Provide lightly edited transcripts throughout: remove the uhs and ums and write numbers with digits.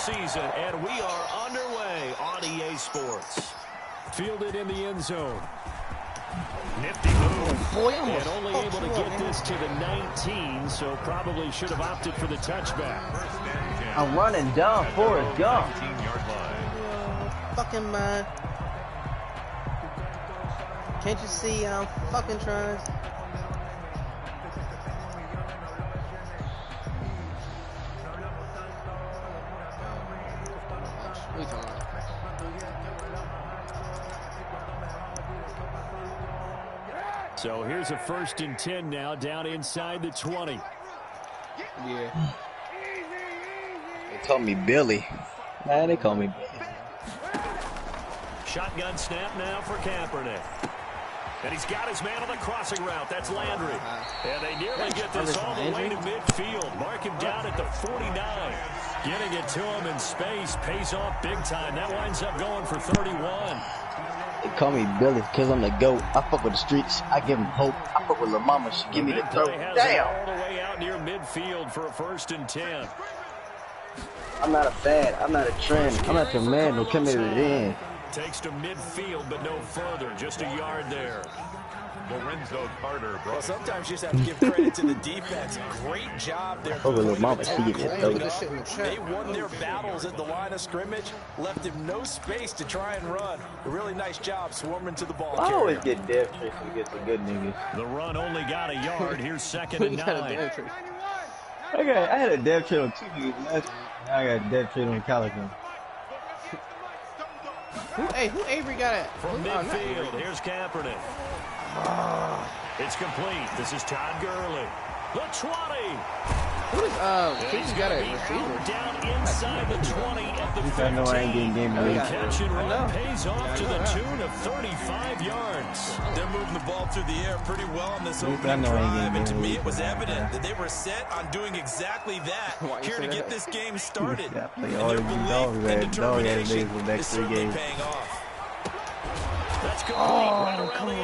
season, and we are underway on EA Sports. Fielded in the end zone. Nifty move. Boy, and only able to get this to the 19, so probably should have opted for the touchback. I'm running down Forrest Gump. Fucking man. Can't you see I'm fucking trying? So here's a 1st and 10 now, down inside the 20. Yeah. They call me Billy. Man, they call me Billy. Shotgun snap now for Kaepernick. And he's got his man on the crossing route. That's Landry. And they nearly get this all the way to midfield. Mark him down at the 49. Getting it to him in space pays off big time. That winds up going for 31. They call me Billy because I'm the GOAT. I fuck with the streets. I give them hope. I fuck with La Mama. She give me the throat. Damn. All the way out near midfield for a 1st and 10. I'm not a fad. I'm not a trend. I'm not the man who committed it in. Takes to midfield, but no further. Just a yard there. Lorenzo Carter. Well, sometimes you just have to give credit to the defense. Great job there. Over the mama, she give me a throat. They won their battles at the line of scrimmage, left him no space to try and run. A really nice job swarming to the ball. I always get dev tricks when we get the good niggas. The run only got a yard. Here's 2nd and 9. I had a dev trick on 2 niggas last week. Now I got a dev trick on college one. Who Avery got it? From midfield, here's Kaepernick. It's complete. This is Todd Gurley. The 20. Who is he's got a receiver down inside the 20 at the 15. I know I ain't getting game The catch and run pays off to the tune of 35 yards. They're moving the ball through the air pretty well on this opening drive, and to me it was evident that they were set on doing exactly that here to get this game started. And their belief and determination is certainly paying off. That's complete right around the 8.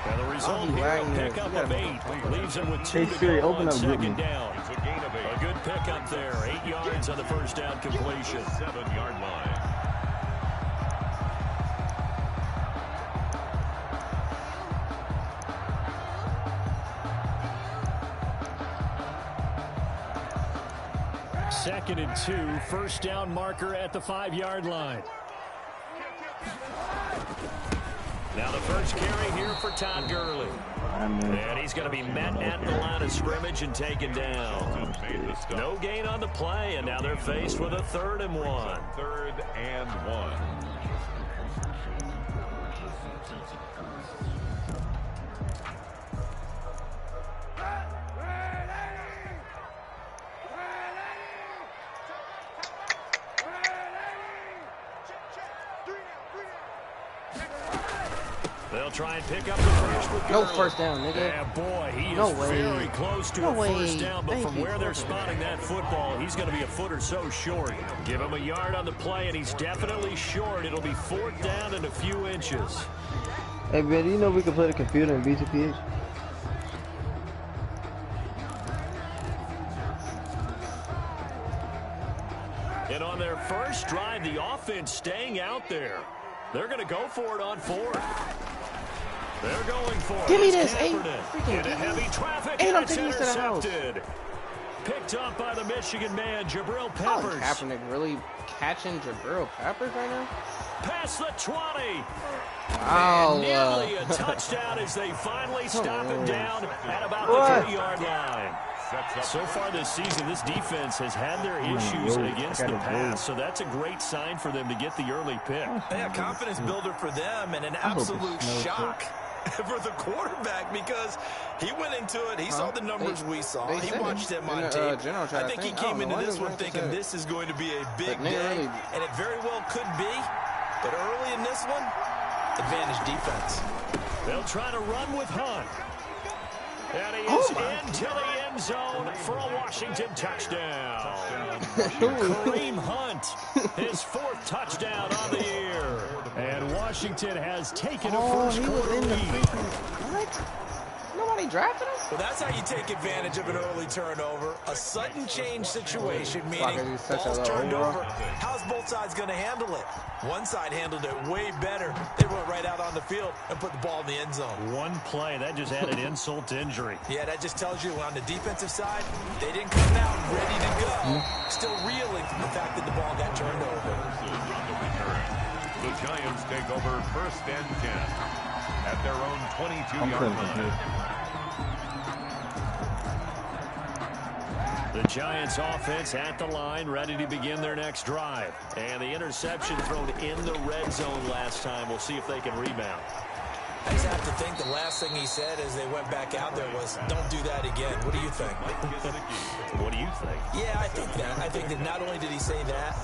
And the result here, a pickup of 8. Leaves him with 2 to go on 2nd down. A good pickup there. 8 yards on the 1st down completion. 7-yard line. Second and 2, 1st down marker at the 5-yard line. Now the first carry here for Todd Gurley. And he's going to be met at the line of scrimmage and taken down. No gain on the play, and now they're faced with a 3rd and 1. 3rd and 1. They'll try and pick up the first with No Gurley. 1st down, nigga. Yeah, boy, he No is way. very close to No a way. 1st down, but Thank from you. where they're spotting that football, he's going to be a foot or so short. Give him a yard on the play, and he's definitely short. It'll be 4th down and a few inches. Hey, man, do you know we can play the computer in BTPH? And on their first drive, the offense staying out there. They're going to go for it on 4th. They're going for it. Give me this, Kaepernick freaking into heavy traffic, and and I'm it's taking this to the house. intercepted. Picked up by the Michigan man, Jabril Oh, Peppers. Kaepernick really catching Jabril Peppers right now? Past the 20. Oh, Nearly a touchdown as they finally stop him down at about the 3-yard line. So far this season, this defense has had their issues against the pass, so that's a great sign for them to get the early pick. Yeah, confidence builder for them, and an absolute shock for the quarterback because he went into it. He saw the numbers we saw. He watched them on tape. I think he came into this one thinking this is going to be a big day, and it very well could be. But early in this one, advantage defense. They'll try to run with Hunt. And he is into the end zone for a Washington touchdown. Kareem Hunt, his 4th touchdown on the year. And Washington has taken a first quarter lead. What? Nobody they drafted him? Well, that's how you take advantage of an early turnover. A sudden change situation, meaning ball's turned over. How's both sides going to handle it? One side handled it way better. They went right out on the field and put the ball in the end zone. One play, that just added insult to injury. Yeah, that just tells you on the defensive side, they didn't come out ready to go. Still reeling from the fact that the ball got turned over. The Giants take over 1st and 10 at their own 22-yard line. The Giants offense at the line, ready to begin their next drive. And the interception thrown in the red zone last time. We'll see if they can rebound. I just have to think the last thing he said as they went back out there was, don't do that again. What do you think? What do you think? Yeah, I think that. I think that not only did he say that,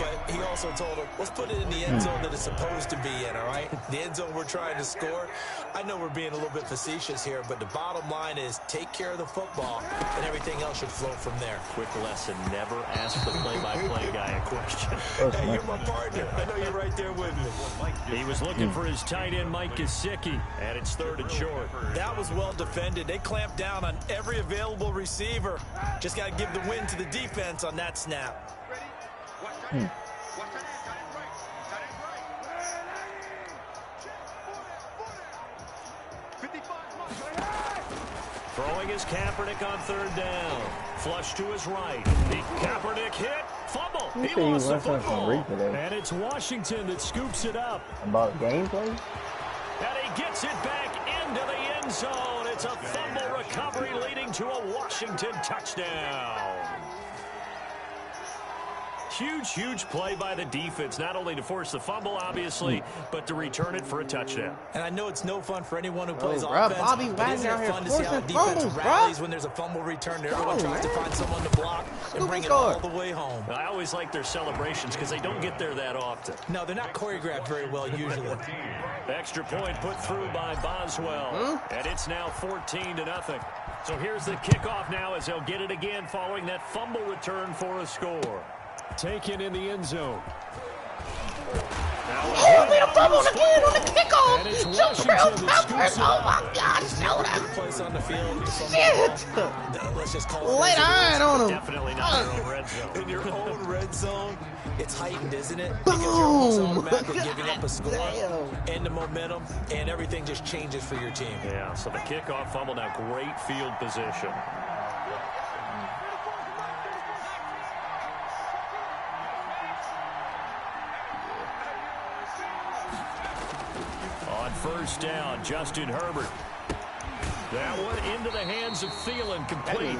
but he also told him, let's put it in the end zone that it's supposed to be in, all right? The end zone we're trying to score. I know we're being a little bit facetious here, but the bottom line is take care of the football, and everything else should flow from there. Quick lesson, never ask the play-by-play guy a question. Hey, you're my partner. I know you're right there with me. He was looking for his tight end, Mike Gesicki, and it's 3rd and short. That was well defended. They clamped down on every available receiver. Just got to give the win to the defense on that snap. Throwing is Kaepernick on 3rd down. Flush to his right. The Kaepernick hit. Fumble. He lost the football. And it's Washington that scoops it up. About gameplay? And he gets it back into the end zone. It's a fumble recovery leading to a Washington touchdown. Huge play by the defense, not only to force the fumble, obviously, but to return it for a touchdown. And I know it's no fun for anyone who plays bro, offense, Bobby but isn't it fun to see how the defense rallies when there's a fumble return? Everyone tries to find someone to block and bring it all the way home. I always like their celebrations because they don't get there that often. No, they're not choreographed very well usually. Extra point put through by Boswell, and it's now 14-0. So here's the kickoff now as they'll get it again following that fumble return for a score. Taken in the end zone. Oh, we fumbled again on the kickoff. And it's Washington that scoops it up. Oh my gosh, shout out. Place on the field. Shit. Let's just call it. Lay iron on him. Definitely not their own red zone. In your own red zone, it's heightened, isn't it? Because you're almost automatically giving up a score and the momentum, and everything just changes for your team. Yeah, so the kickoff fumble now, great field position. On 1st down, Justin Herbert. That one into the hands of Thielen, complete.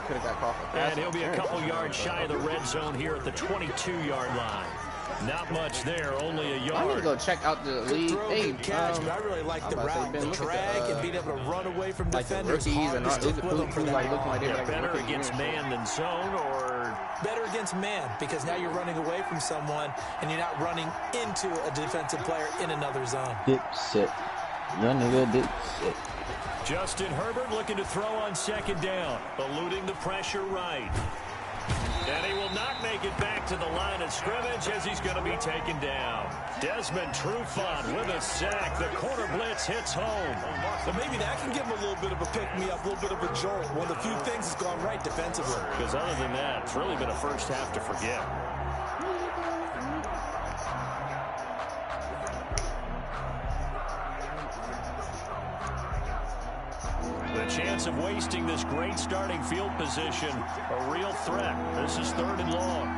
And he'll be a couple yards shy of the red zone here at the 22-yard line. Not much there, only a yard. I need to go check out the league. Hey, catch, but I really like the route, the drag, and being able to run away from defenders. Rookies and stick with them for that. Better against man than zone, or better against man, because now you're running away from someone and you're not running into a defensive player in another zone. Dipset. Young nigga dipset. Justin Herbert looking to throw on 2nd down, eluding the pressure right. And he will not make it back to the line of scrimmage as he's going to be taken down. Desmond Trufant with a sack. The corner blitz hits home. But maybe that can give him a little bit of a pick-me-up, a little bit of a jolt. One of the few things that's gone right defensively. Because other than that, it's really been a first half to forget. The chance of wasting this great starting field position, a real threat. This is 3rd and long.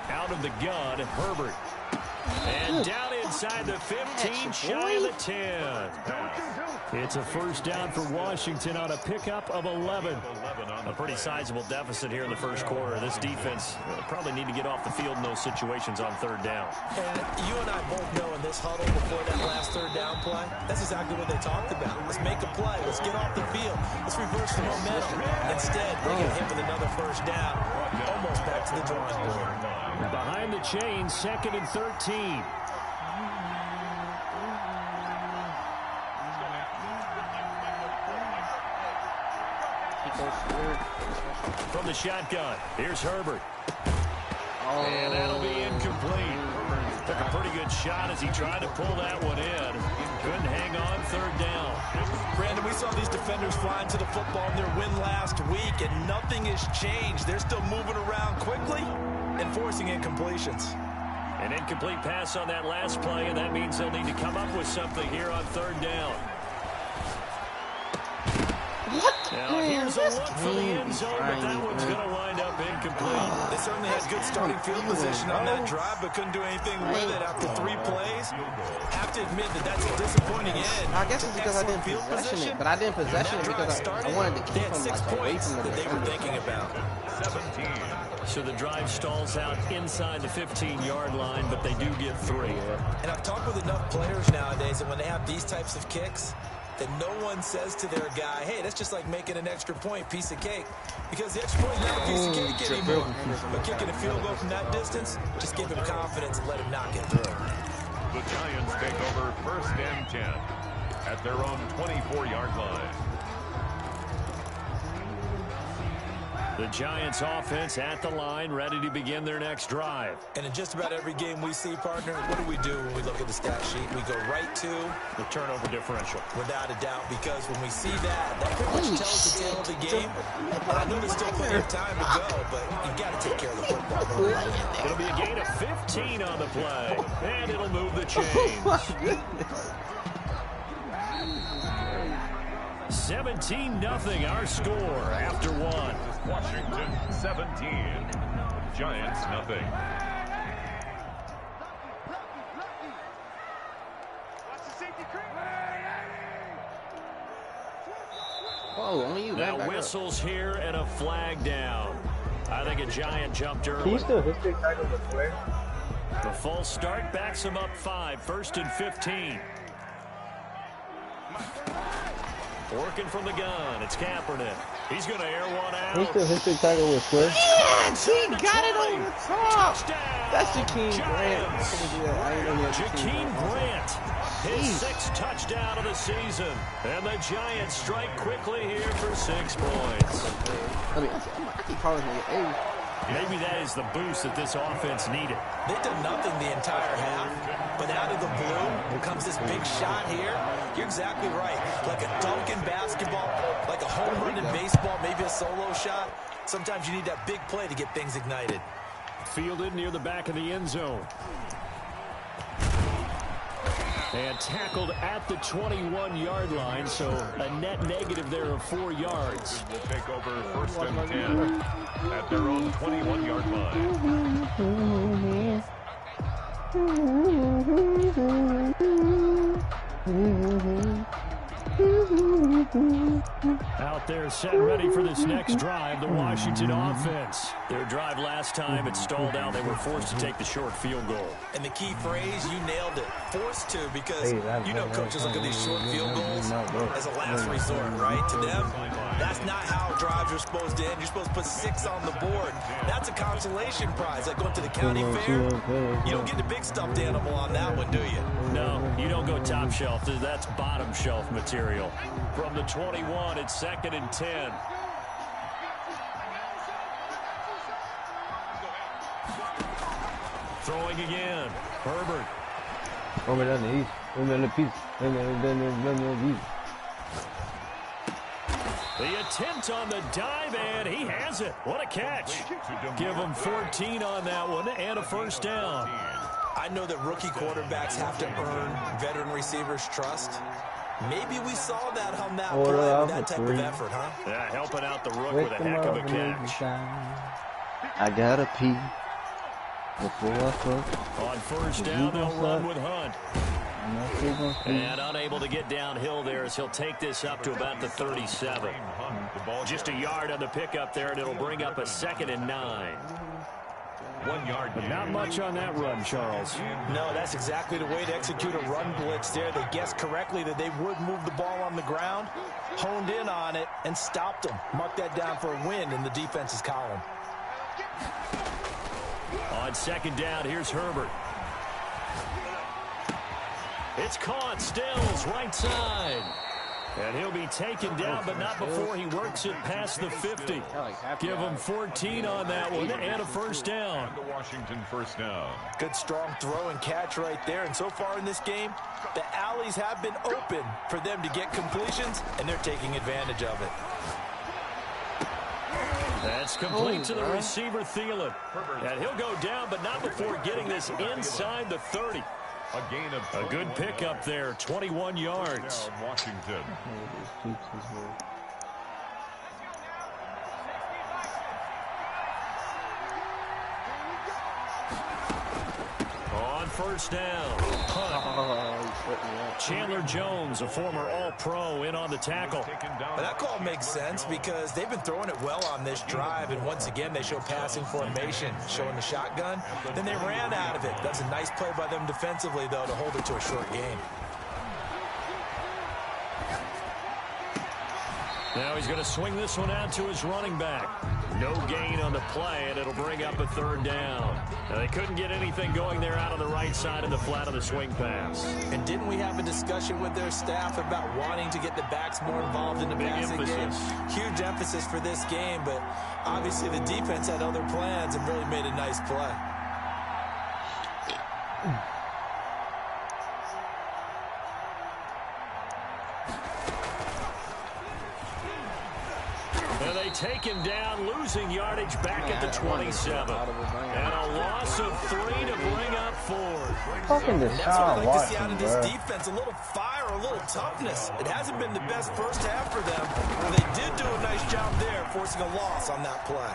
Out of the gun, Herbert. And down inside the 15, shy of the 10. It's a 1st down for Washington on a pickup of 11. A pretty sizable deficit here in the 1st quarter. This defense probably need to get off the field in those situations on 3rd down. And you and I both know in this huddle before that last 3rd down play, that's exactly what they talked about. Let's make a play. Let's get off the field. Let's reverse the momentum. Instead, they get hit with another 1st down. Almost back to the drawing board. Behind the chains, 2nd and 13. From the shotgun, here's Herbert. And that'll be incomplete. good shot as he tried to pull that one in. Couldn't hang on third down. Brandon, we saw these defenders flying to the football in their win last week, and nothing has changed. They're still moving around quickly and forcing incompletions. An incomplete pass on that last play, and that means they'll need to come up with something here on third down. What? Now, here's a look for the end zone, but that one's going to wind up incomplete. They certainly had good starting field position on that drive, but couldn't do anything with it after 3 plays. Have to admit that that's a disappointing end. I guess it's because I didn't possession it, but I didn't possession it because I wanted to keep them like away from the that they were thinking about. 17. So the drive stalls out inside the 15-yard line, but they do get 3. And I've talked with enough players nowadays that when they have these types of kicks, that no one says to their guy, hey, that's just like making an extra point, piece of cake. Because the extra point is not a piece of cake anymore. But kicking a field goal from that distance, just give him confidence and let him knock it through. The Giants take over 1st and 10 at their own 24-yard line. The Giants offense at the line, ready to begin their next drive. And in just about every game we see, partner, what do we do when we look at the stat sheet? We go right to the turnover differential. Without a doubt, because when we see that pretty much tells the tale of the game. And I know there's still plenty of time to go, but you've got to take care of the football. It'll be a gain of 15 on the play, and it'll move the chains. 17-0 our score after 1. Washington 17, Giants nothing. Whoa, only you. Now whistles here and a flag down. I think a Giant jumped early. Can you still history tackle the player? The false start backs him up 5, 1st and 15. Working from the gun, it's Kaepernick. He's going to air one out. Can you still history tackle with Swift? Yes, he got it on the top. Touchdown. That's Jakeem Grant. Jakeem Grant, his 6th touchdown of the season. And the Giants strike quickly here for 6 points. I keep calling him A. Maybe that is the boost that this offense needed. They've done nothing the entire half, but out of the blue comes this big shot here. You're exactly right. Like a dunk in basketball, like a home run in baseball, maybe a solo shot. Sometimes you need that big play to get things ignited. Fielded near the back of the end zone. And tackled at the 21-yard line, so a net negative there of 4 yards. Will take over 1st and 10 at their own 21-yard line. Out there set ready for this next drive, the Washington offense. Their drive last time, it stalled out. They were forced to take the short field goal. And the key phrase, you nailed it. Forced to, because you know coaches look at these short field goals as a last resort, right? To them, that's not how drives are supposed to end. You're supposed to put 6 on the board. That's a consolation prize, like going to the county fair. You don't get the big stuffed animal on that one, do you? No, you don't go top shelf. That's bottom shelf material. From the 21, it's 2nd and 10. Throwing again. Herbert. Over down the east. Over the piece. The attempt on the dive, and he has it. What a catch. Give him 14 on that one and a 1st down. I know that rookie quarterbacks have to earn veteran receivers' trust. Maybe we saw that on that play with that type of effort, huh? Yeah, helping out the rook with a heck of a catch. I gotta pee before I fuck. On 1st down, they'll run with Hunt. And unable to get downhill there as he'll take this up to about the 37. Just a yard on the pickup there, and it'll bring up a 2nd and 9. 1 yard. But not much on that run, Charles. No, that's exactly the way to execute a run blitz there. They guessed correctly that they would move the ball on the ground, honed in on it, and stopped them. Mark that down for a win in the defense's column. On 2nd down, here's Herbert. It's caught. Stills, right side. And he'll be taken down, but not before he works it past the 50. Give him 14 on that one and a first down. The Washington first down. Good strong throw and catch right there. And so far in this game, the alleys have been open for them to get completions, and they're taking advantage of it. That's complete to the receiver, Thielen. And he'll go down, but not before getting this inside the 30. A gain of a good pickup there, 21 yards. Washington. On first down. Chandler Jones, a former All-Pro, in on the tackle. But that call makes sense because they've been throwing it well on this drive, and once again they show passing formation, showing the shotgun. Then they ran out of it. That's a nice play by them defensively, though, to hold it to a short gain. Now he's going to swing this one out to his running back. No gain on the play, and it'll bring up a third down. Now, they couldn't get anything going there out on the right side of the flat of the swing pass. And didn't we have a discussion with their staff about wanting to get the backs more involved in the passing game? Huge emphasis for this game, but obviously the defense had other plans and really made a nice play. Take him down, losing yardage back at the 27. And a loss of 3 to bring up 4. Fucking That's what I like to see out of this defense. A little fire, a little toughness. It hasn't been the best first half for them. They did do a nice job there, forcing a loss on that play.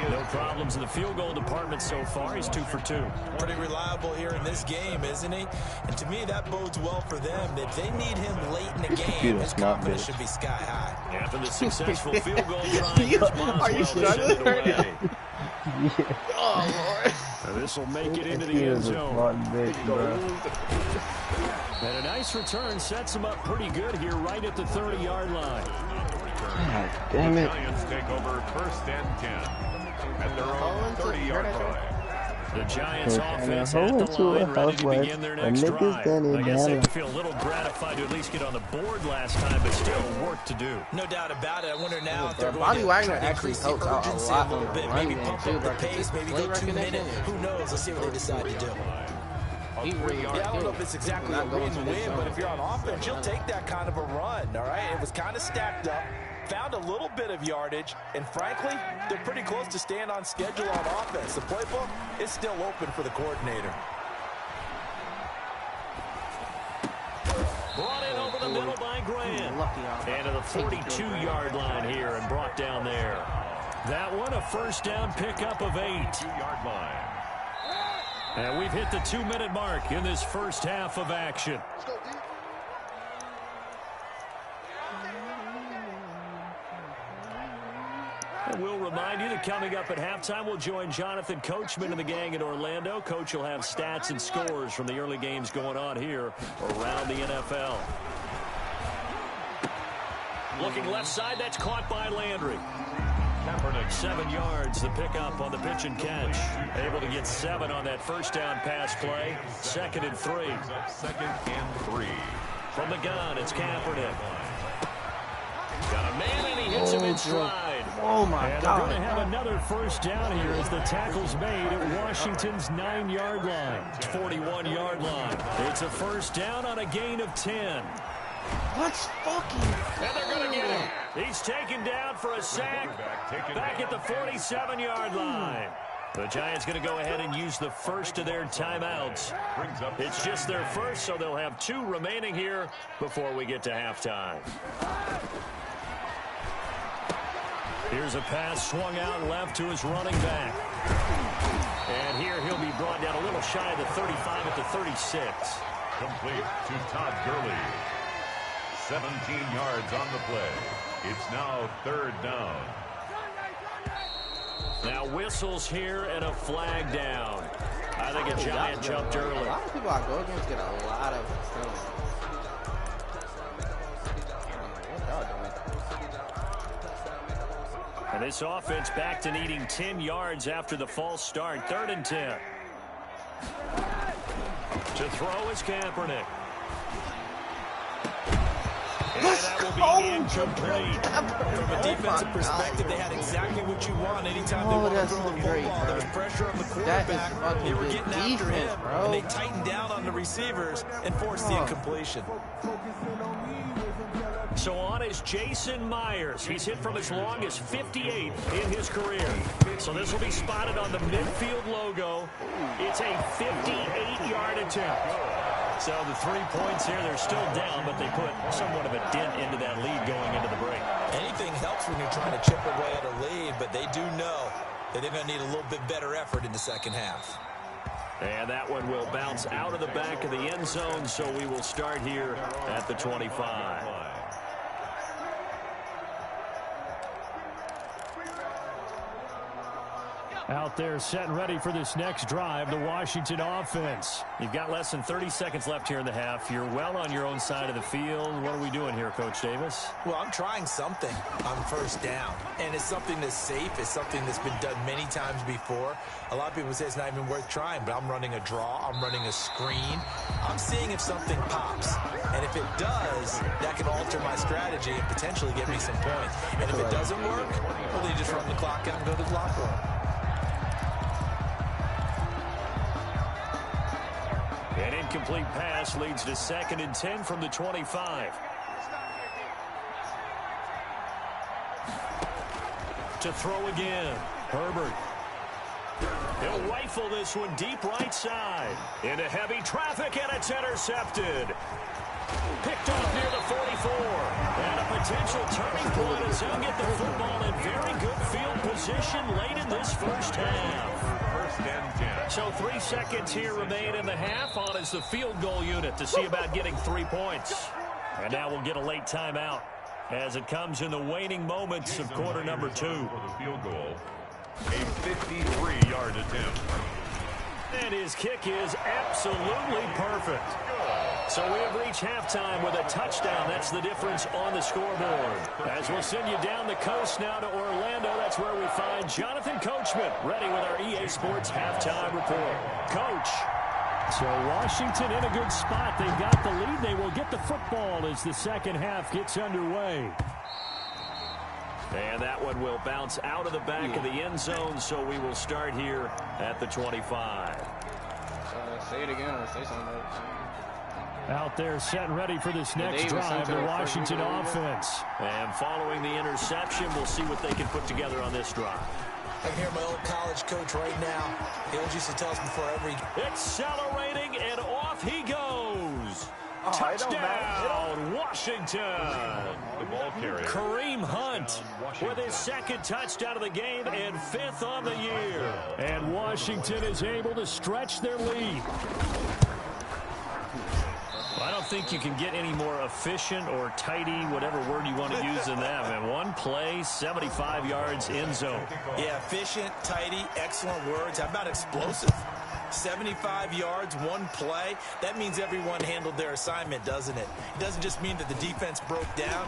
No problems in the field goal department so far. He's 2 for 2. Pretty reliable here in this game, isn't he? And to me, that bodes well for them. If they need him late in the game, his confidence should be sky high. After the successful field goal drive, are you struggling right now? Oh, Lord. This will make it into the end zone. And a nice return sets him up pretty good here right at the 30-yard line. God damn it. The Giants take over first and 10 at their own 30-yard line. The Giants offense at the line, ready to begin their next drive. I guess they feel a little gratified to at least get on the board last time, but still work to do. No doubt about it. I wonder now if they're Bobby going Wagner to actually increase the helps out a urgency lot a little bit, maybe pump up the pace, maybe go 2 minutes. Who knows? Let's see what they decide to do. I don't know if it's exactly a win-win, but if you're on offense, you'll take that kind of a run, all right? It was kind of stacked up, found a little bit of yardage, and frankly, they're pretty close to staying on schedule on offense. The playbook is still open for the coordinator. Brought in over the middle by Graham. And to the 42-yard line here and brought down there. That one, a first down pickup of 8. 2-yard line. And we've hit the 2-minute mark in this first half of action. And we'll remind you that coming up at halftime, we'll join Jonathan Coachman and the gang in Orlando. Coach will have stats and scores from the early games going on here around the NFL. Looking left side, that's caught by Landry. 7 yards, the pickup on the pitch and catch. Able to get 7 on that first down pass play. 2nd and 3. 2nd and 3. From the gun, it's Kaepernick. Got a man and he hits him in stride. Oh my God. And they're going to have another first down here as the tackle's made at Washington's 9-yard line. 41-yard line. It's a first down on a gain of 10. Let's fucking... And they're going to get him. He's taken down for a sack back at the 47-yard line. The Giants going to go ahead and use the first of their timeouts. It's just their first, so they'll have 2 remaining here before we get to halftime. Here's a pass swung out left to his running back. And here he'll be brought down a little shy of the 35 at the 36. Complete to Todd Gurley. 17 yards on the play. It's now 3rd down. Now whistles here and a flag down. I think a Giant jumped early. A lot of people I go against get a lot of And this offense back to needing 10 yards after the false start. 3rd and 10. To throw is Kaepernick. that will be incomplete. From a defensive perspective, they had exactly what you want. Anytime they want to throw the football, there was pressure on the quarterback. They were getting after him, and they tightened down on the receivers and forced the incompletion. So on is Jason Myers. He's hit from as long as 58 in his career. So this will be spotted on the midfield logo. It's a 58-yard attempt. So the 3 points here, they're still down, but they put somewhat of a dent into that lead going into the break. Anything helps when you're trying to chip away at a lead, but they do know that they're going to need a little bit better effort in the second half. And that one will bounce out of the back of the end zone, so we will start here at the 25. Out there set and ready for this next drive, the Washington offense. You've got less than 30 seconds left here in the half. You're well on your own side of the field. What are we doing here, Coach Davis? Well, I'm trying something on first down, and it's something that's safe. It's something that's been done many times before. A lot of people say it's not even worth trying, but I'm running a draw. I'm running a screen. I'm seeing if something pops, and if it does, that can alter my strategy and potentially get me some points. And if it doesn't work, well, then you just run the clock out and go to the locker room. An incomplete pass leads to 2nd and 10 from the 25. To throw again, Herbert. He'll rifle this one deep right side. Into heavy traffic, and it's intercepted. Picked off near the 44. And a potential turning point as he'll get the football in very good field position late in this first half. So 3 seconds here remain in the half. On is the field goal unit to see about getting 3 points. And now we'll get a late timeout as it comes in the waning moments of quarter number 2. For the field goal, a 53-yard attempt. And his kick is absolutely perfect. So we have reached halftime with a touchdown. That's the difference on the scoreboard. As we'll send you down the coast now to Orlando, that's where we find Jonathan Coachman ready with our EA Sports halftime report. Coach. So Washington in a good spot. They've got the lead. They will get the football as the second half gets underway. And that one will bounce out of the back of the end zone, so we will start here at the 25. Say it again or say something else. Out there set and ready for this next drive, the Washington offense. And following the interception, we'll see what they can put together on this drive. I can hear my old college coach right now. He always used to tell us before every... Accelerating, and off he goes. Touchdown, Washington. The ball carrier, Kareem Hunt, with his 2nd touchdown of the game and 5th on the year. And Washington is able to stretch their lead. I don't think you can get any more efficient or tidy, whatever word you want to use than that. And one play, 75 yards in zone. Yeah, efficient, tidy, excellent words. How about explosive? 75 yards, one play. That means everyone handled their assignment, doesn't it? It doesn't just mean that the defense broke down.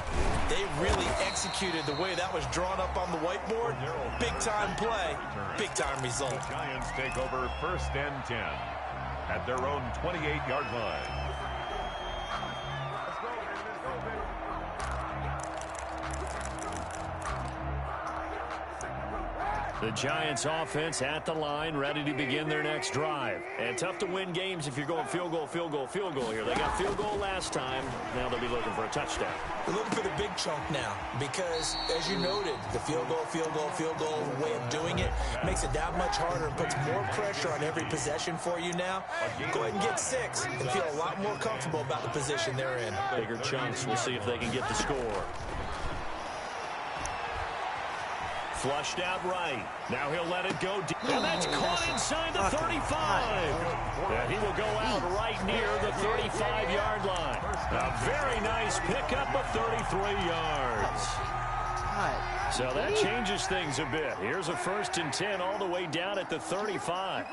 They really executed the way that was drawn up on the whiteboard. Big-time play, big-time result. The Giants take over 1st and 10 at their own 28-yard line. The Giants offense at the line, ready to begin their next drive. And tough to win games if you're going field goal, field goal, field goal here. They got field goal last time. Now they'll be looking for a touchdown. We're looking for the big chunk now because, as you noted, the field goal, field goal, field goal way of doing it makes it that much harder and puts more pressure on every possession for you now. Go ahead and get 6 and feel a lot more comfortable about the position they're in. Bigger chunks. We'll see if they can get the score. Flushed out right. Now he'll let it go deep. And that's caught inside the 35. And he will go out right near the 35-yard line. A very nice pickup of 33 yards. So that changes things a bit. Here's a 1st and 10 all the way down at the 35.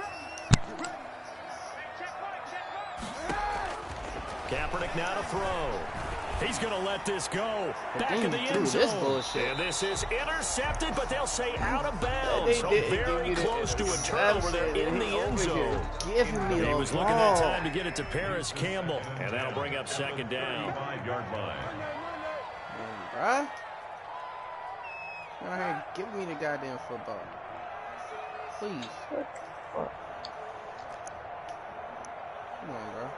Kaepernick now to throw. He's going to let this go. Back in the end zone. And this is intercepted, but they'll say out of bounds. So very close to a turnover there in the end zone. He was looking that time to get it to Paris Campbell. And that'll bring up 2nd down. 5-yard line. bruh. Go ahead, give me the goddamn football. Please. Come on, bro.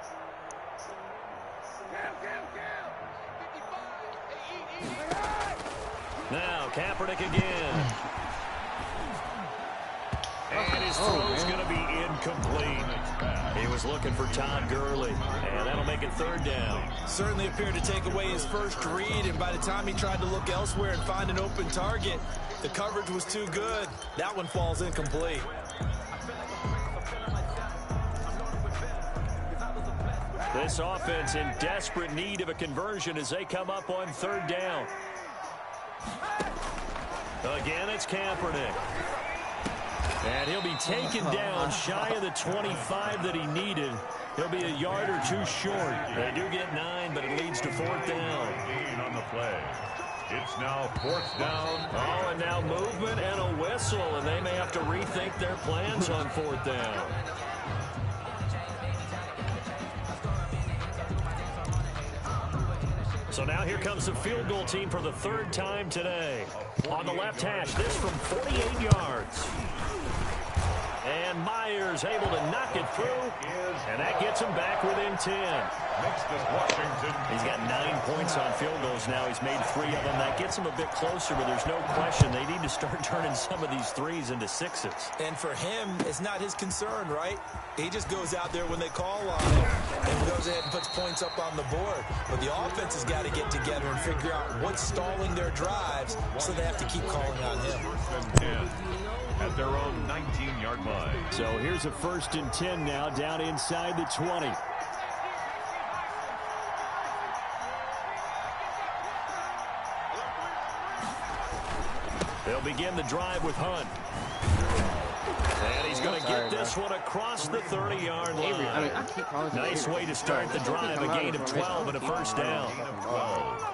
Now, Kaepernick again. And his throw's going to be incomplete. He was looking for Todd Gurley, and that'll make it 3rd down. Certainly appeared to take away his first read, and by the time he tried to look elsewhere and find an open target, the coverage was too good. That one falls incomplete. This offense in desperate need of a conversion as they come up on 3rd down. Again, it's Kaepernick. And he'll be taken down shy of the 25 that he needed. He'll be a yard or two short. They do get 9, but it leads to 4th down. Gain on the play. It's now 4th down. Oh, and now movement and a whistle, and they may have to rethink their plans on 4th down. So now here comes the field goal team for the 3rd time today. On the left hash, this from 48 yards. And Myers able to knock it through, and that gets him back within 10. He's got 9 points on field goals now. He's made 3 of them. That gets him a bit closer, but there's no question they need to start turning some of these 3s into 6s. And for him, it's not his concern, right? He just goes out there when they call on him and goes ahead and puts points up on the board. But the offense has got to get together and figure out what's stalling their drives, so they have to keep calling on him. 10 at their own 19-yard line. So here's a 1st and 10 now, down inside the 20. They'll begin the drive with Hunt. And he's going to get this one across the 30-yard line. Nice way to start the drive, a gain of 12 and a 1st down.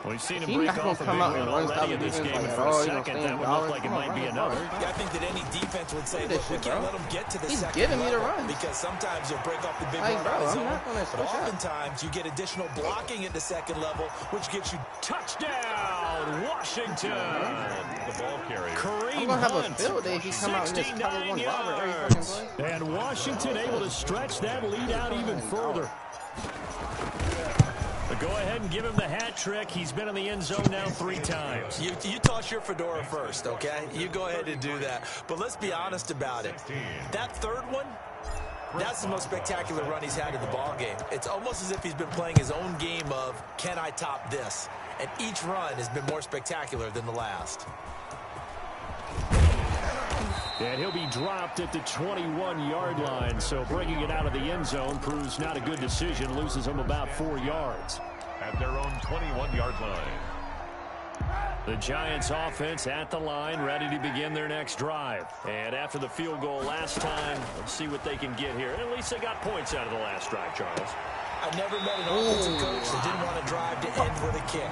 We've seen him break off a big one already in this game, and for a second, that would look like it might be another. Yeah, I think that any defense would say, look, we can't let him get to the second level, because sometimes you'll break off the big one on his own, but oftentimes you get additional blocking at the second level, which gets you touchdown, Washington. The ball carrier. I'm gonna have a field day if he come out in this cover 1 robber every fucking play. And Washington able to stretch that lead out even further. But go ahead and give him the hat trick. He's been in the end zone now 3 times. You toss your fedora first, okay? You go ahead and do that. But let's be honest about it. That 3rd one, that's the most spectacular run he's had in the ball game. It's almost as if he's been playing his own game of, can I top this? And each run has been more spectacular than the last. And he'll be dropped at the 21-yard line, so bringing it out of the end zone proves not a good decision, loses him about 4 yards. At their own 21-yard line. The Giants offense at the line, ready to begin their next drive. And after the field goal last time, let's see what they can get here. And at least they got points out of the last drive, Charles. I've never met an offensive coach that didn't want to drive to end with a kick.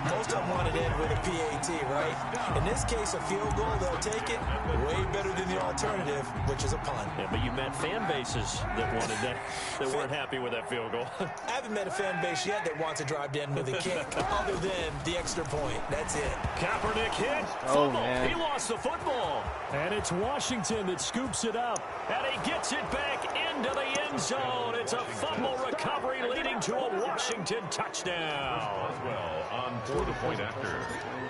Most of them wanted to end with a PAT, right? In this case, a field goal, they'll take it way better than the alternative, which is a punt. Yeah, but you met fan bases that wanted that, that weren't happy with that field goal. I haven't met a fan base yet that wants to drive to end with a kick, other than the extra point. That's it. Kaepernick hit. Fumble. He lost the football. And it's Washington that scoops it up. And he gets it back into the end zone. It's a fumble recovery leading to a Washington touchdown. Well, on for the point after.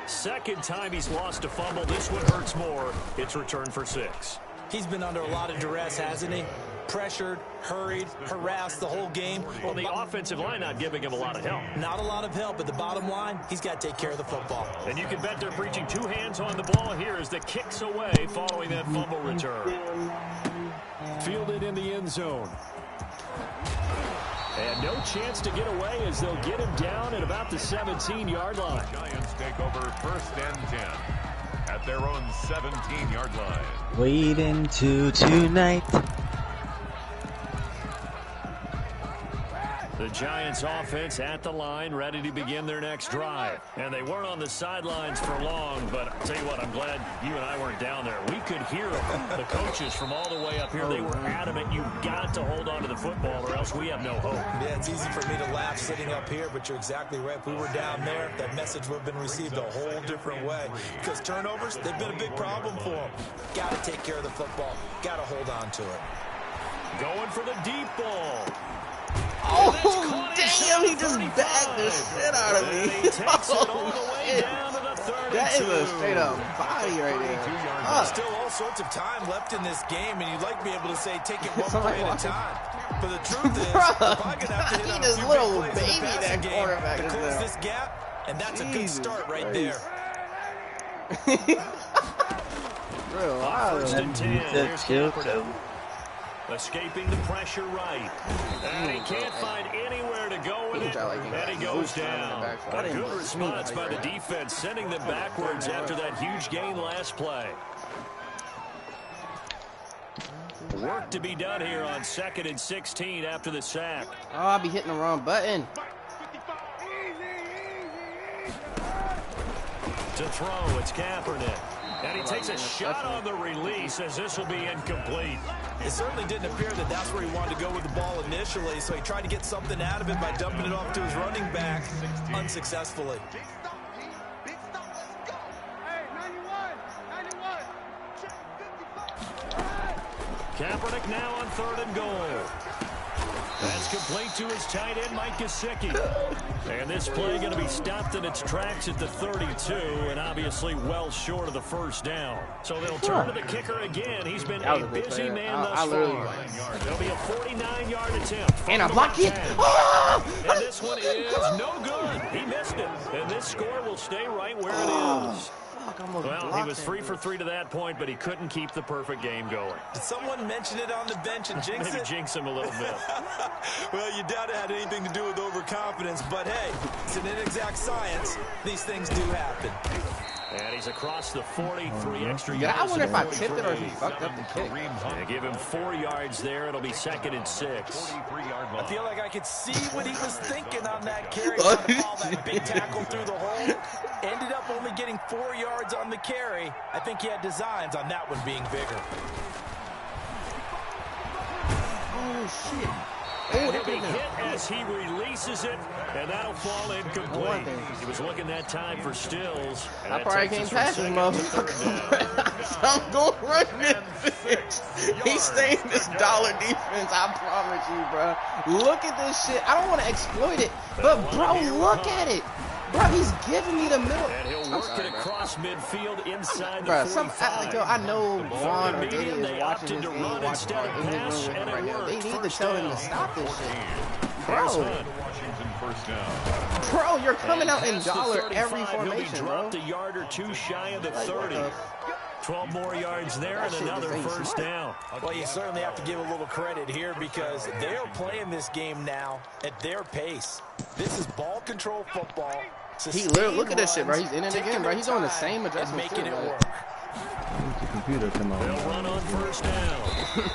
Second time he's lost a fumble. This one hurts more. It's returned for 6. He's been under a lot of duress, hasn't he? Pressured, hurried, harassed the whole game. Well, the offensive line not giving him a lot of help. Not a lot of help, but the bottom line, he's got to take care of the football. And you can bet they're preaching 2 hands on the ball here as the kick's away following that fumble return. Fielded in the end zone. And no chance to get away as they'll get him down at about the 17-yard line. The Giants take over 1st and 10 at their own 17-yard line. Wait into tonight. The Giants offense at the line, ready to begin their next drive. And they weren't on the sidelines for long, but I'll tell you what, I'm glad you and I weren't down there. We could hear the coaches from all the way up here. They were adamant, you've got to hold on to the football or else we have no hope. Yeah, it's easy for me to laugh sitting up here, but you're exactly right. If we were down there, that message would have been received a whole different way. Because turnovers, they've been a big problem for them. Got to take care of the football. Got to hold on to it. Going for the deep ball. Oh, damn, he just bagged the shit out of me. Oh, shit. That is a straight up body right there. There's still all sorts of time left in this game, and you'd like to be able to say take it one play at a time. But the truth is, we're probably going to have to hit on a few little big plays in the passing game to close this gap, and that's a good start right there. Real wild. First and 10. Here's Kaepernick. Escaping the pressure right. And he can't find anywhere to go with it. And he goes down. A good response by the defense, sending them backwards after that huge gain last play. Work to be done here on 2nd and 16 after the sack. Oh, I'll be hitting the wrong button. To throw, it's Kaepernick. And he takes a shot on the release as this will be incomplete. It certainly didn't appear that that's where he wanted to go with the ball initially, so he tried to get something out of it by dumping it off to his running back unsuccessfully. Kaepernick now on 3rd and goal. That's complete to his tight end, Mike Gesicki. And this play going to be stopped in its tracks at the 32, and obviously well short of the first down. So they'll turn to the kicker again. He's been a busy man thus far. There'll be a 49-yard attempt. And a block it. And this one is no good. He missed it. And this score will stay right where it is. Well, he was 3 for 3 to that point, but he couldn't keep the perfect game going. Did someone mention it on the bench and jinx it? Maybe jinx him a little bit. Well, you doubt it had anything to do with overconfidence, but hey, it's an inexact science. These things do happen. And he's across the 43 extra yards. Yeah, I wonder if I tipped it or if he fucked up the kick. They give him 4 yards there. It'll be 2nd and 6. I feel like I could see what he was thinking on that carry. That big tackle through the hole. Ended up only getting 4 yards on the carry. I think he had designs on that one being bigger. Oh, shit. And he'll be hit as he releases it, and that'll fall incomplete. He was looking that time for Stills. I probably can't pass him, motherfucker. I'm going to run this bitch. He's staying this dollar defense, I promise you, bro. Look at this shit. I don't want to exploit it, but, bro, look at it. Bro, he's giving me the middle. And he'll work it across midfield inside the 45. I know Vaughn or Diddy is watching this game, watching in his room right now. They need to tell him to stop this shit. Bro, you're coming out in dollar every formation, bro. Dropped a yard or two shy of the 30. 12 more yards there and another first down. Well, you certainly have to give a little credit here because they're playing this game now at their pace. This is ball control football. He literally, look at this shit, bro. He's in it again, bro. He's on the same adjustment, making it work. Computer come on. They'll run on first down.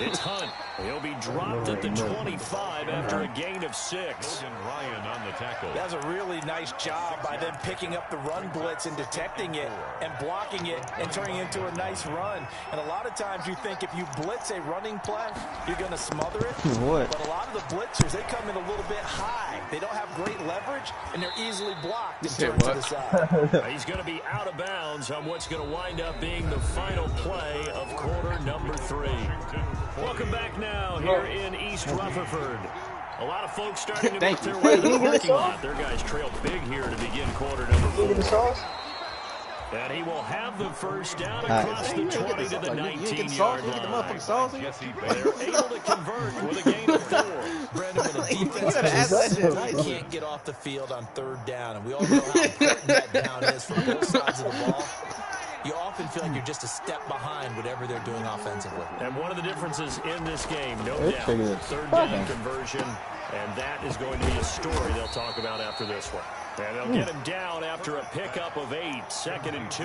It's Hunt. He'll be dropped at the 25 after a gain of 6. Ryan on the tackle. That's a really nice job by them picking up the run blitz and detecting it and blocking it and turning it into a nice run. And a lot of times you think if you blitz a running play, you're going to smother it. What? But a lot of the blitzers, they come in a little bit high. They don't have great leverage, and they're easily blocked and turned to the side. He's going to be out of bounds on what's going to wind up being the final play of quarter number 3. Welcome back now here in East Rutherford. A lot of folks starting to make their way to the parking lot. Their guys trailed big here to begin quarter number 4. And he will have the first down across the 20 to the 19-yard line. They're able to convert with a gain of 4. Brandon, with a defense you can't get off the field on 3rd down, and we all know how important that down is from both sides of the ball. You often feel like you're just a step behind whatever they're doing offensively. And one of the differences in this game, no doubt, 3rd down conversion, and that is going to be a story they'll talk about after this one. And they'll get him down after a pickup of 8, 2nd and 2.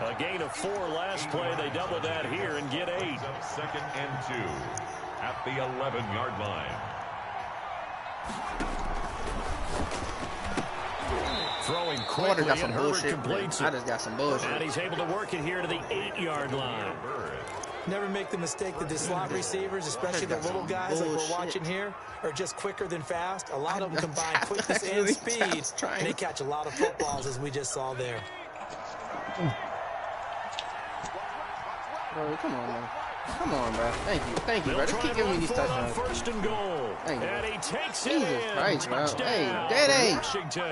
A gain of 4 last play. They double that here and get 8. 2nd and 2 at the 11-yard line. Throwing quickly, got some and bullshit. completes it. I just got some bullshit. And he's able to work it here to the 8-yard line. Never make the mistake that the slot receivers, especially the little guys like we're watching here, are just quicker than fast. A lot of them combine quickness and speed, and they catch a lot of footballs, as we just saw there. Bro, come on, man. Come on, bro. Thank you, bro. Just keep giving me these touchdowns. First and goal. Thank you. And he takes it Jesus in. Christ, bro. Hey, Washington.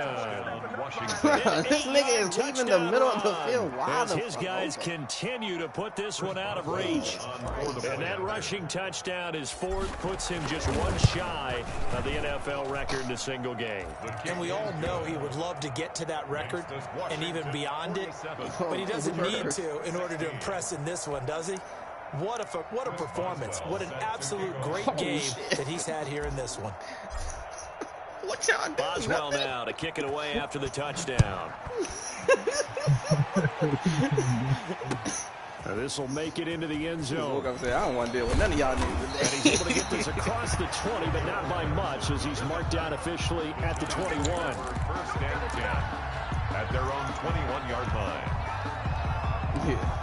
this nigga is leaving the middle of the field wide. As his guys continue to put this one out of reach. And that rushing touchdown is fourth, puts him just one shy of the NFL record in a single game. And we all know he would love to get to that record and even beyond it, but he doesn't need to in order to impress in this one, does he? What a performance. What an absolute great game that he's had here in this one. What y'all doing? Boswell now to kick it away after the touchdown. This will make it into the end zone. I don't want to deal with none of y'all niggas today. And he's able to get this across the 20, but not by much, as he's marked out officially at the 21. First and 10 at their own 21-yard line. Yeah.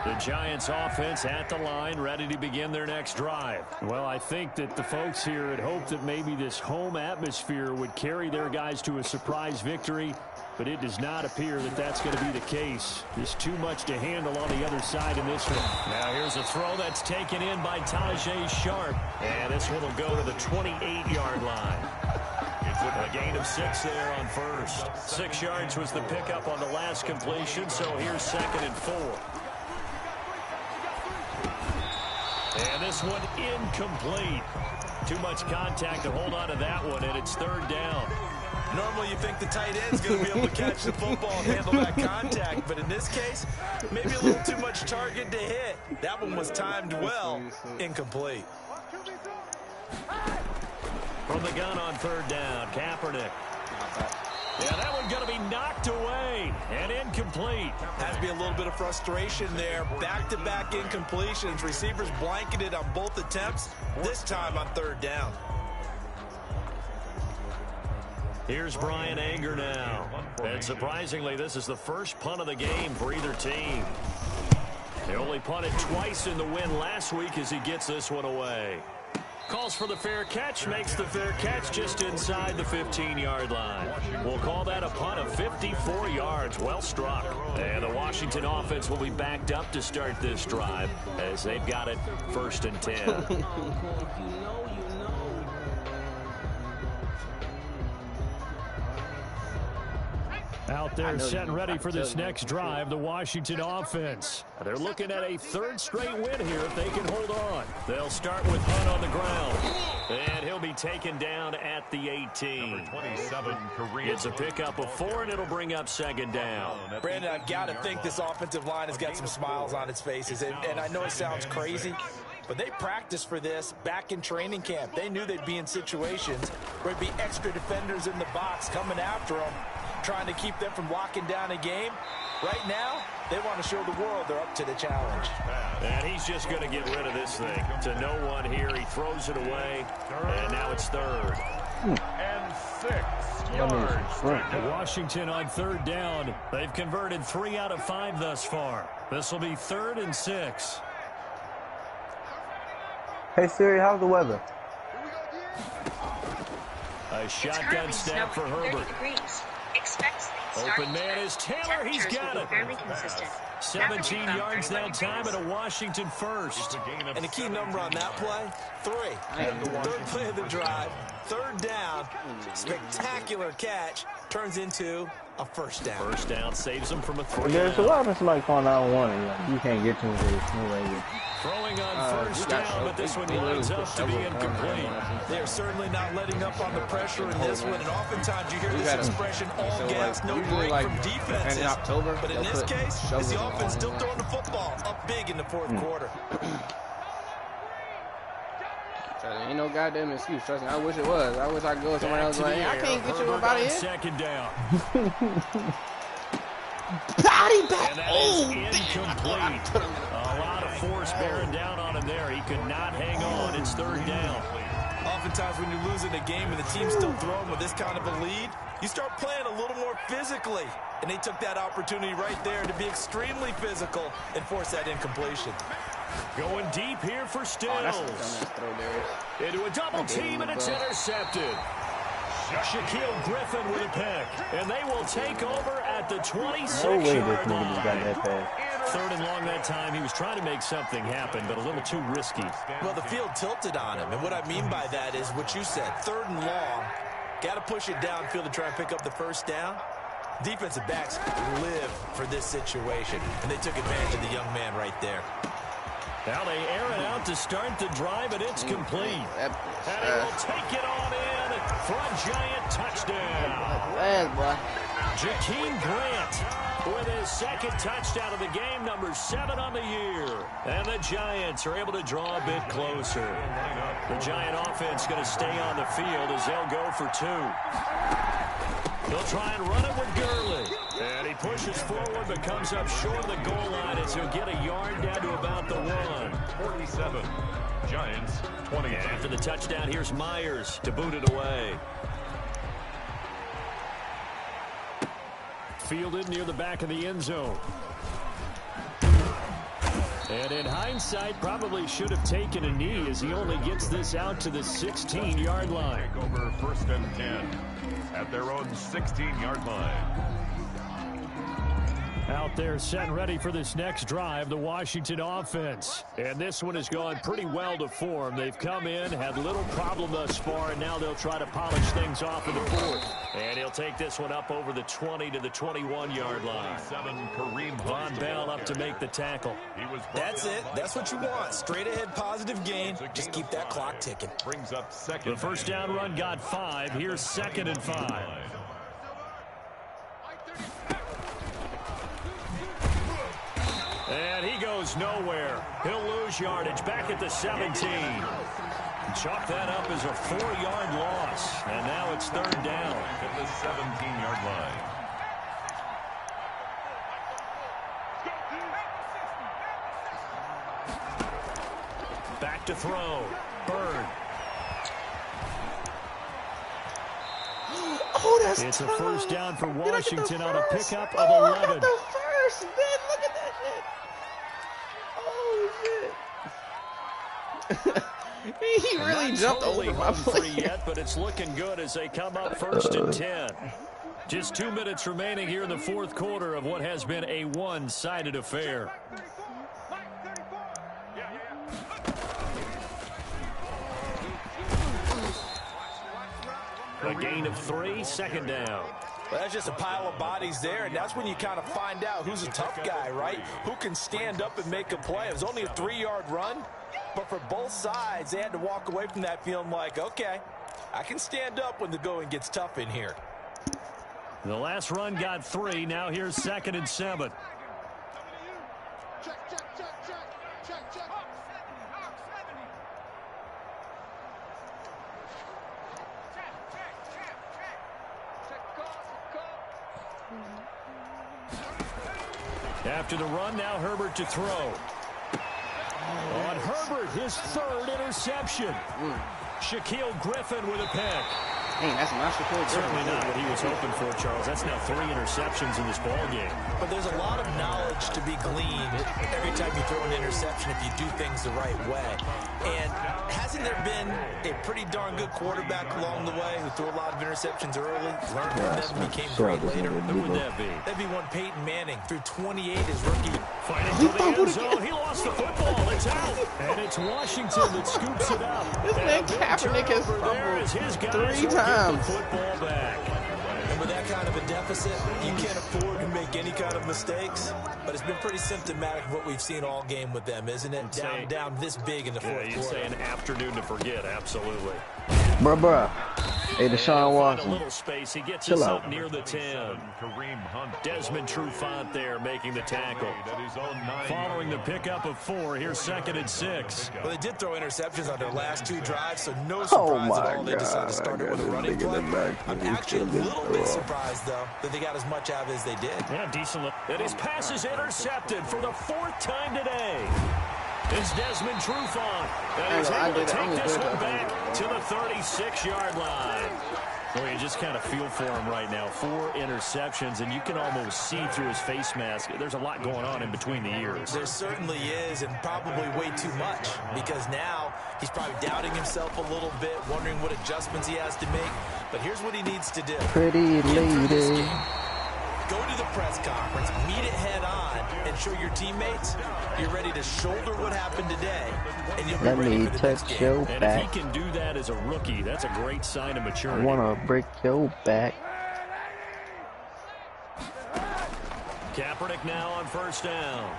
The Giants offense at the line, ready to begin their next drive. Well, I think that the folks here had hoped that maybe this home atmosphere would carry their guys to a surprise victory, but it does not appear that that's going to be the case. There's too much to handle on the other side in this one. Now here's a throw that's taken in by Tajay Sharp, and this one will go to the 28-yard line. A gain of 6 there on first. 6 yards was the pickup on the last completion, so here's 2nd and 4. And this one incomplete. Too much contact to hold on to that one, and it's 3rd down. Normally you think the tight end's going to be able to catch the football and handle that contact, but in this case, maybe a little too much target to hit. That one was timed well, incomplete. From the gun on 3rd down, Kaepernick. Yeah, that one's going to be knocked away and incomplete. Has to be a little bit of frustration there. Back-to-back incompletions. Receivers blanketed on both attempts, this time on 3rd down. Here's Brian Anger now. And surprisingly, this is the first punt of the game for either team. They only punted twice in the win last week as he gets this one away. Calls for the fair catch, makes the fair catch just inside the 15-yard line. We'll call that a punt of 54 yards. Well struck. And the Washington offense will be backed up to start this drive as they've got it 1st and 10. Out there set and ready for this next drive, the Washington offense. They're looking at a 3rd straight win here if they can hold on. They'll start with Hunt on the ground. And he'll be taken down at the 18. Number 27, Kareem. It's a pickup of 4, and it'll bring up 2nd down. Brandon, I've got to think this offensive line has got some smiles on its faces. And I know it sounds crazy, but they practiced for this back in training camp. They knew they'd be in situations where there'd be extra defenders in the box coming after them, trying to keep them from locking down a game. Right now, they want to show the world they're up to the challenge. And he's just going to get rid of this thing to no one here. He throws it away, and now it's 3rd. And 6 yards. Washington on 3rd down. They've converted 3 out of 5 thus far. This will be 3rd and 6. Hey Siri, how's the weather? A shotgun snap for Herbert. Open man is Taylor. He's got it. 17 yards that time and a Washington first. And the key number on that play, 3. 3rd play of the drive, 3rd down, spectacular catch, turns into a 1st down. 1st down saves him from a 3. Yeah, so what happens to like calling 911? You can't get to him. Throwing on 1st down, but this one lines up to be incomplete. They're certainly not letting up on the pressure in this one, and oftentimes you hear this expression, all gas, no break from defenses. But in this case, it's the offense still throwing the football up big in the 4th quarter. Ain't no goddamn excuse. Trust me, I wish it was. I wish I could go somewhere else like, I can't get you up out of here. 2nd down. Body back. And that is incomplete. A lot of force bearing down on him there. He could not hang on. It's third down. Oftentimes when you're losing a game and the team's still throwing with this kind of a lead, you start playing a little more physically. And they took that opportunity right there to be extremely physical and force that incompletion. Going deep here for Stills. Into a double team, and it's intercepted. Shaquille Griffin with a pick. And they will take over at the 26-yard line. Third and long that time. He was trying to make something happen, but a little too risky. Well, the field tilted on him. And what I mean by that is what you said. Third and long. Got to push it downfield to try and pick up the first down. Defensive backs live for this situation. And they took advantage of the young man right there. Now they air it out to start the drive, and it's complete. And he will take it on in for a Giant touchdown. Jakeem Grant with his second touchdown of the game, number 7 on the year. And the Giants are able to draw a bit closer. The Giant offense going to stay on the field as they'll go for 2. They'll try and run it with Gurley. And he pushes forward but comes up short of the goal line as he'll get a yard down to about the 1. 47. Giants 20. After the touchdown, here's Myers to boot it away. Fielded near the back of the end zone. And in hindsight, probably should have taken a knee as he only gets this out to the 16-yard line. Over 1st and 10 at their own 16-yard line. Out there set and ready for this next drive, the Washington offense. And this one has gone pretty well to form. They've come in, had little problem thus far, and now they'll try to polish things off in the 4th. And he'll take this one up over the 20 to the 21-yard line. Von Bell up to make the tackle. That's it. That's what you want. Straight ahead positive gain. Just keep that clock ticking. Brings up second. The first down run got 5. Here's 2nd and 5. And he goes nowhere. He'll lose yardage back at the 17. Chalk that up as a 4-yard loss. And now it's 3rd down. At the 17-yard line. Back to throw. Bird. Oh, that's It's tough. a first down for Washington on a pickup of Oh, 11. I got the first. Man, look at that shit. Oh, shit. He really jumped over my play. Yet, but it's looking good as they come up 1st and 10. Just 2 minutes remaining here in the 4th quarter of what has been a one-sided affair. A gain of 3, 2nd down. Well, that's just a pile of bodies there, and that's when you kind of find out who's a tough guy, right? Who can stand up and make a play. It was only a 3-yard run, but for both sides, they had to walk away from that feeling like, okay, I can stand up when the going gets tough in here. The last run got 3. Now here's 2nd and 7. After the run, now Herbert to throw. On Herbert, his 3rd interception. Shaquille Griffin with a pick. Dang, that's not Shaquille Griffin. Certainly not what he was hoping for, Charles. That's now 3 interceptions in this ball game. But there's a lot of knowledge to be gleaned every time you throw an interception if you do things the right way. And hasn't there been a pretty darn good quarterback along the way who threw a lot of interceptions early, learned from them, and became great later? Who would that be? That'd be one Peyton Manning. Threw 28 his rookie. Fighting for the end zone. He lost the football. It's out. And it's Washington that scoops it up. This man Kaepernick has fumbled 3 times. The football back. And with that kind of a deficit, you can't afford to make any kind of mistakes. But it's been pretty symptomatic of what we've seen all game with them, isn't it? Down this big in the 4th quarter. You'd say an afternoon to forget, absolutely. Bruh. Hey, Deshaun Watson. A little space. He gets Chill us out. up near the 10. Desmond Trufant there making the tackle. Following the pickup of 4, here's 2nd and 6. Well, they did throw interceptions on their last 2 drives, so no surprise at all they decided to start it with a running play. I'm actually a little bit surprised, though, that they got as much out of it as they did. Yeah, decent. And his pass is intercepted for the 4th time today. is Desmond Trufant. And he's able to take this one back to the 36-yard line. Well, you just kind of feel for him right now. 4 interceptions, and you can almost see through his face mask. There's a lot going on in between the ears. There certainly is, and probably way too much, because now he's probably doubting himself a little bit, wondering what adjustments he has to make. But here's what he needs to do. Pretty lady. Go to the press conference, meet it head on, and show your teammates you're ready to shoulder what happened today, and you'll be ready for the next game. And if he can do that as a rookie, that's a great sign of maturity. I want to break your back. Kaepernick now on first down.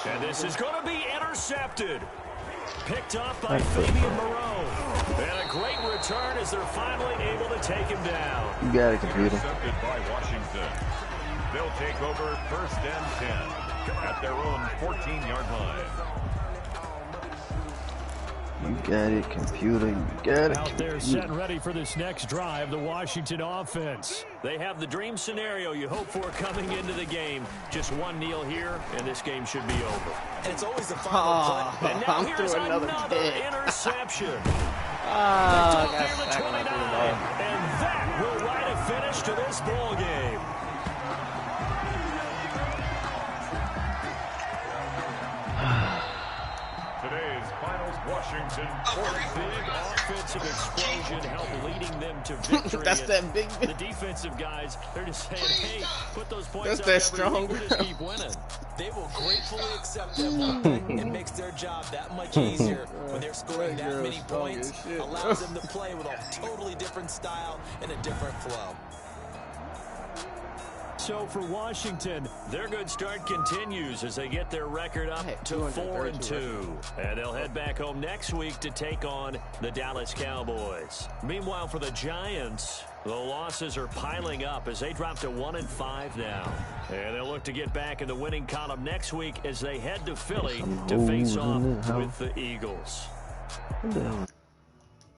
And this is going to be intercepted. Picked up by Fabian Moreau. And a great return as they're finally able to take him down. You got it, computer. Intercepted by Washington. They'll take over first and 10 at their own 14-yard line. You got it, computer. You got it. Out there set and ready for this next drive, the Washington offense. They have the dream scenario you hope for coming into the game. Just one kneel here, and this game should be over. And it's always the final play. And now here's another interception. Near the 29, and that will write a finish to this ball game. Today's finals, Washington. Big offensive explosion helped leading them to victory. That's that big. The defensive guys, they're just saying, hey, put those points That's up that every week, strong. we'll just keep winning. They will gratefully accept that one thing. It makes their job that much easier when they're scoring that many points. Allows them to play with a totally different style and a different flow. So for Washington, their good start continues as they get their record up to 4-2. And they'll head back home next week to take on the Dallas Cowboys. Meanwhile, for the Giants, the losses are piling up as they drop to 1-5 now. And they'll look to get back in the winning column next week as they head to Philly to face off with the Eagles. What the hell?